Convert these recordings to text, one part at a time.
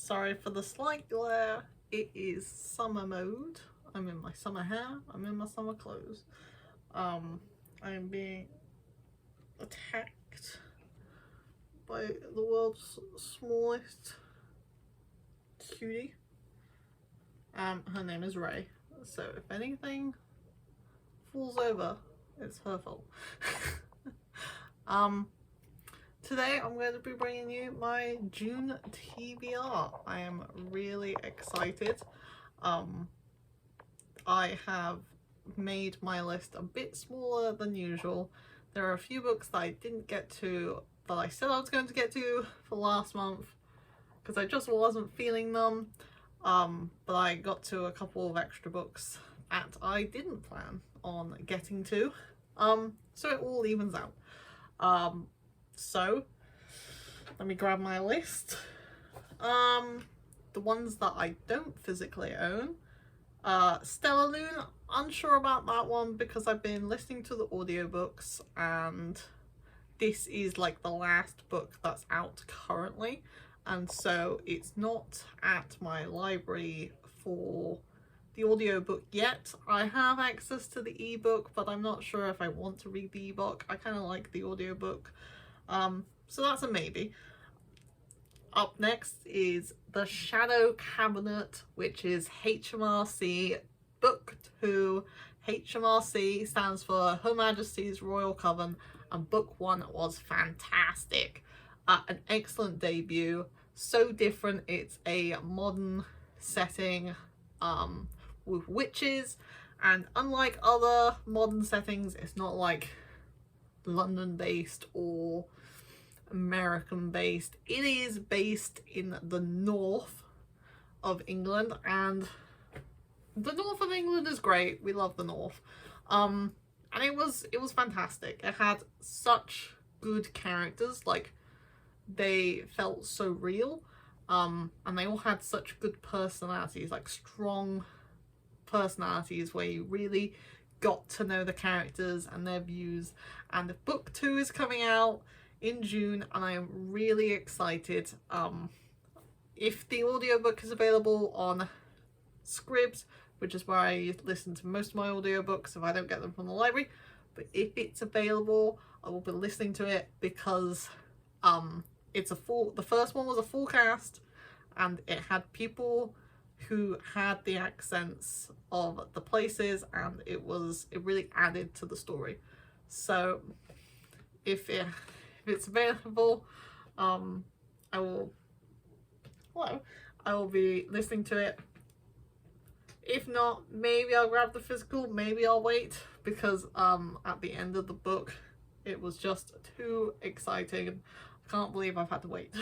Sorry for the slight glare. It is summer mode. I'm in my summer hair. I'm in my summer clothes. I am being attacked by the world's smallest cutie. Her name is Ray. So if anything falls over, it's her fault. Today I'm going to be bringing you my June TBR. I am really excited. I have made my list a bit smaller than usual. There are a few books that I didn't get to that I said I was going to get to for last month because I just wasn't feeling them. But I got to a couple of extra books that I didn't plan on getting to. So it all evens out. So let me grab my list. The ones that I don't physically own. Stellalune, unsure about that one because I've been listening to the audiobooks and this is like the last book that's out currently, and so it's not at my library for the audiobook yet. I have access to the ebook, but I'm not sure if I want to read the ebook. I kind of like the audiobook. So that's a maybe. Up next is The Shadow Cabinet, which is HMRC Book 2. HMRC stands for Her Majesty's Royal Coven, and Book 1 was fantastic. An excellent debut. So different. It's a modern setting with witches, and unlike other modern settings, it's not like London based or American based. It is based in the north of England, and the north of England is great. We love the north. And it was fantastic. It had such good characters, like they felt so real, and they all had such good personalities, like strong personalities where you really got to know the characters and their views. And book 2 is coming out in June and I am really excited. If the audiobook is available on Scribs, which is where I listen to most of my audiobooks if I don't get them from the library, but if it's available I will be listening to it because it's a full, the first one was a full cast and it had people who had the accents of the places, and it really added to the story. So if it's available, I will be listening to it. If not, maybe I'll grab the physical, maybe I'll wait, because at the end of the book it was just too exciting. I can't believe I've had to wait.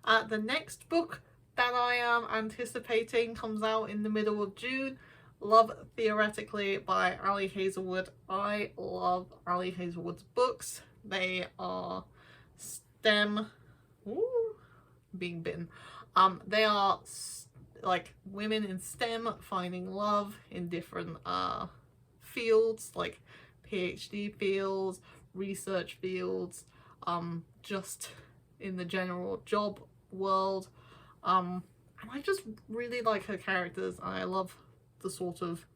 The next book that I am anticipating comes out in the middle of June. Love Theoretically by Ali Hazelwood. I love Ali Hazelwood's books. They are STEM. Ooh, being bitten. They are like women in STEM finding love in different fields, like PhD fields, research fields, just in the general job world. And I just really like her characters, and I love the sort of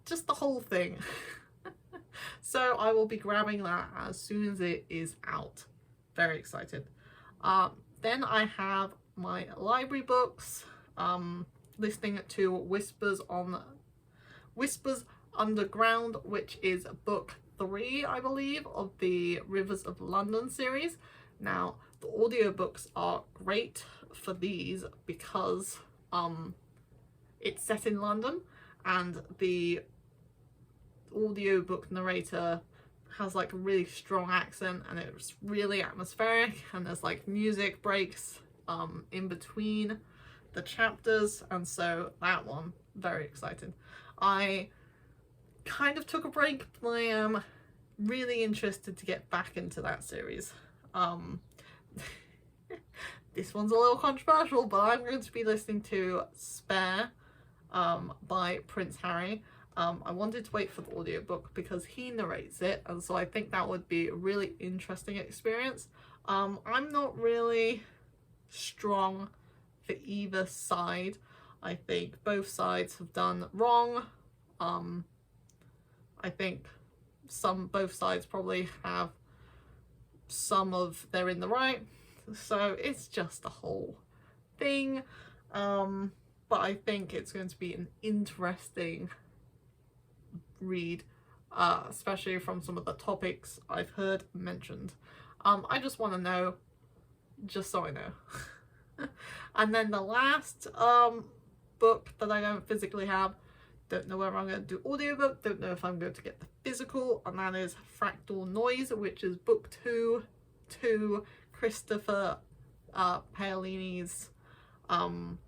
just the whole thing. So I will be grabbing that as soon as it is out. Very excited. Then I have my library books, listening to Whispers Underground, which is book 3, I believe, of the Rivers of London series. Now, the audiobooks are great for these because it's set in London and the audiobook narrator has like a really strong accent and it's really atmospheric, and there's like music breaks in between the chapters, and so that one, very excited. I kind of took a break, but I am really interested to get back into that series. This one's a little controversial, but I'm going to be listening to Spare by Prince Harry. I wanted to wait for the audiobook because he narrates it, and so I think that would be a really interesting experience. I'm not really strong for either side. I think both sides have done wrong. I think both sides probably have some of they're in the right. So it's just a whole thing. But I think it's going to be an interesting read, especially from some of the topics I've heard mentioned. I just want to know, just so I know. And then the last book that I don't physically have, don't know whether I'm going to do audiobook, don't know if I'm going to get the physical, and that is Fractal Noise, which is book 2 to Christopher Paolini's what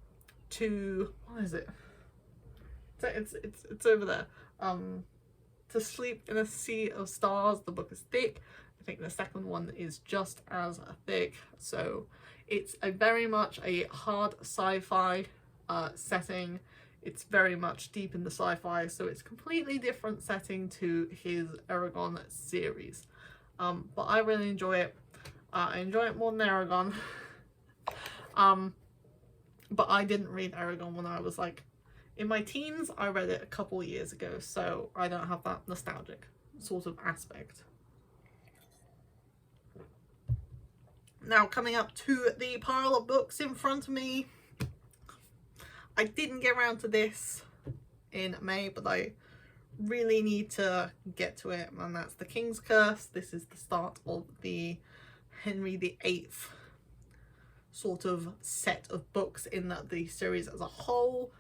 is it? It's over there. To Sleep in a Sea of Stars. The book is thick. I think the second one is just as thick. So it's very much a hard sci-fi setting. It's very much deep in the sci-fi, so it's completely different setting to his Eragon series. But I really enjoy it. I enjoy it more than Eragon. But I didn't read Eragon when I was like in my teens. I read it a couple years ago, so I don't have that nostalgic sort of aspect. Now, coming up to the pile of books in front of me, I didn't get around to this in May, but I really need to get to it, and that's The King's Curse. This is the start of the Henry VIII sort of set of books in the series as a whole.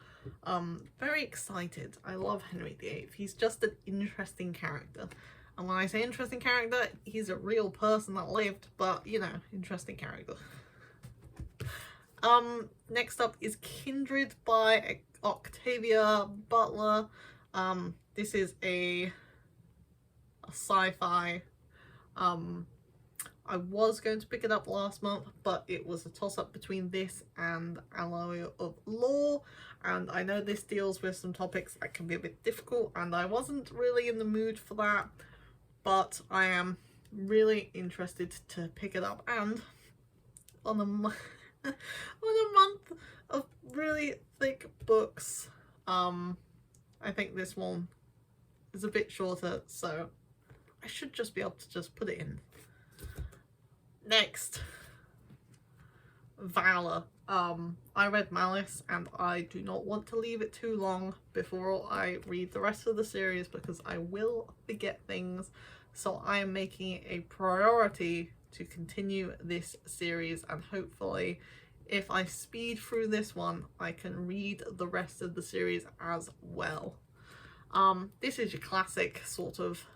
Very excited. I love Henry VIII. He's just an interesting character. And when I say interesting character, he's a real person that lived, but you know, interesting character. Next up is Kindred by Octavia Butler. This is a sci-fi. I was going to pick it up last month, but it was a toss-up between this and Alloy of Law, and I know this deals with some topics that can be a bit difficult, and I wasn't really in the mood for that, but I am really interested to pick it up. And on a month of really thick books, I think this one is a bit shorter, so I should just be able to just put it in. Next, Valor. I read Malice, and I do not want to leave it too long before I read the rest of the series because I will forget things. So I am making it a priority to continue this series, and hopefully if I speed through this one, I can read the rest of the series as well. This is your classic sort of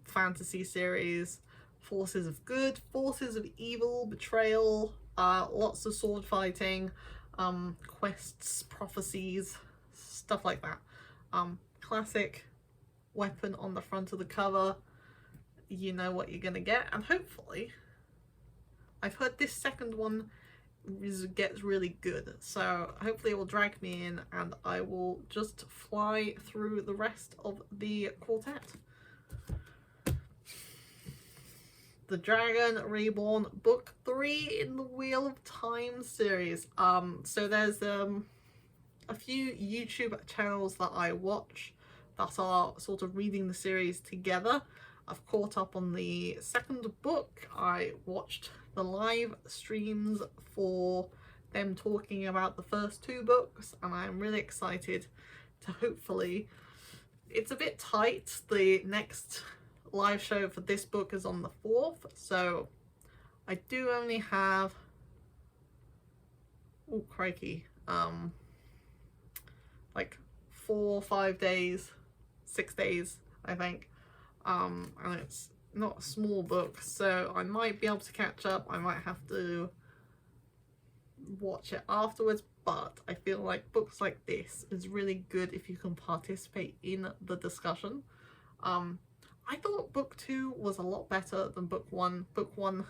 fantasy series. Forces of good, forces of evil, betrayal, lots of sword fighting, quests, prophecies, stuff like that. Classic weapon on the front of the cover. You know what you're gonna get, and hopefully, I've heard this second one gets really good, so hopefully it will drag me in and I will just fly through the rest of the quartet. The Dragon Reborn, book 3 in the Wheel of Time series. So there's a few YouTube channels that I watch that are sort of reading the series together. I've caught up on the second book. I watched the live streams for them talking about the first 2 books, and I'm really excited to hopefully... It's a bit tight. The next live show for this book is on the 4th, so I do only have, oh crikey, like 4 or 5 days, 6 days I think, and it's not a small book, so I might be able to catch up. I might have to watch it afterwards, but I feel like books like this is really good if you can participate in the discussion. I thought book 2 was a lot better than book 1. Book 1,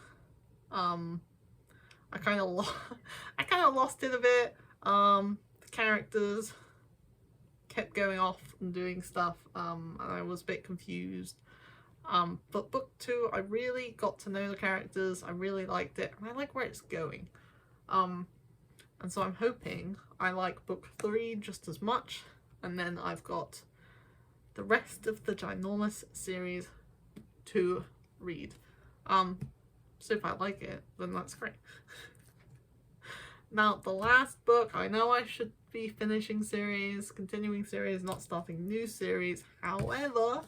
I kind of lost it a bit. The characters kept going off and doing stuff, and I was a bit confused. But book 2, I really got to know the characters, I really liked it, and I like where it's going. And so I'm hoping I like book 3 just as much, and then I've got the rest of the ginormous series to read. So if I like it, then that's great. Now, the last book, I know I should be finishing series, continuing series, not starting new series. However,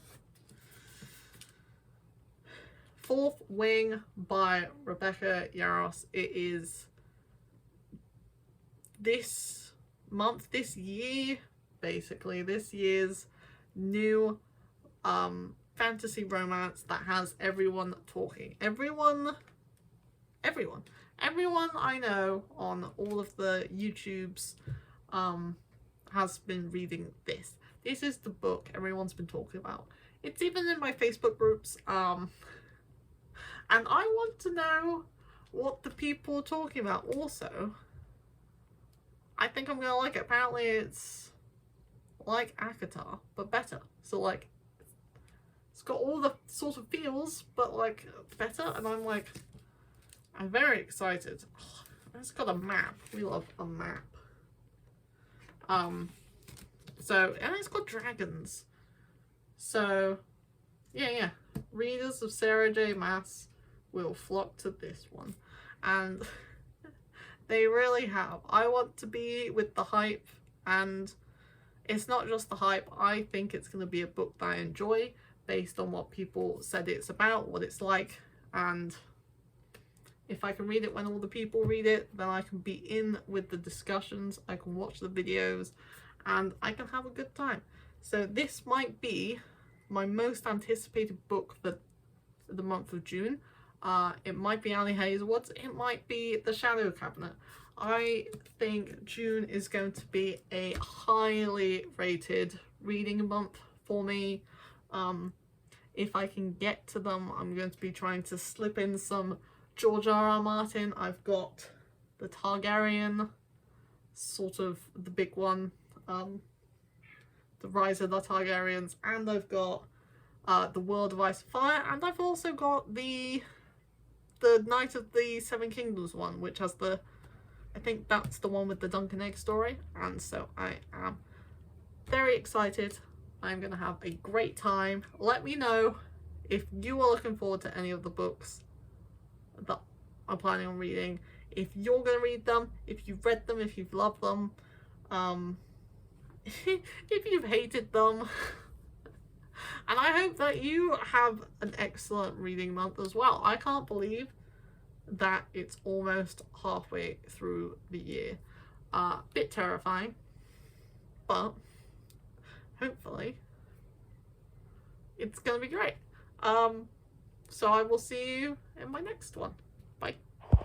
Fourth Wing by Rebecca Yarros. It is this month, this year, basically, this year's new fantasy romance that has everyone talking. Everyone I know on all of the YouTubes has been reading this. This is the book everyone's been talking about. It's even in my Facebook groups, and I want to know what the people are talking about. Also, I think I'm gonna like it. Apparently it's like ACOTAR, but better. So like, it's got all the sort of feels, but like better, and I'm very excited. It's got a map. We love a map. So, and it's got dragons. So, yeah. Readers of Sarah J. Maas will flock to this one. And they really have. I want to be with the hype, and it's not just the hype. I think it's going to be a book that I enjoy based on what people said it's about, what it's like, and if I can read it when all the people read it, then I can be in with the discussions, I can watch the videos, and I can have a good time. So this might be my most anticipated book for the month of June. It might be Annie Hazelwood's, it might be The Shadow Cabinet. I think June is going to be a highly rated reading month for me. If I can get to them, I'm going to be trying to slip in some George R.R. Martin. I've got the Targaryen, sort of the big one, the Rise of the Targaryens, and I've got the World of Ice and Fire, and I've also got the Night of the Seven Kingdoms one, which has I think that's the one with the Dunk and Egg story, and so I am very excited. I'm going to have a great time. Let me know if you are looking forward to any of the books that I'm planning on reading, if you're going to read them, if you've read them, if you've loved them, if you've hated them. And I hope that you have an excellent reading month as well. I can't believe that it's almost halfway through the year. Bit terrifying, but hopefully it's gonna be great. So I will see you in my next one.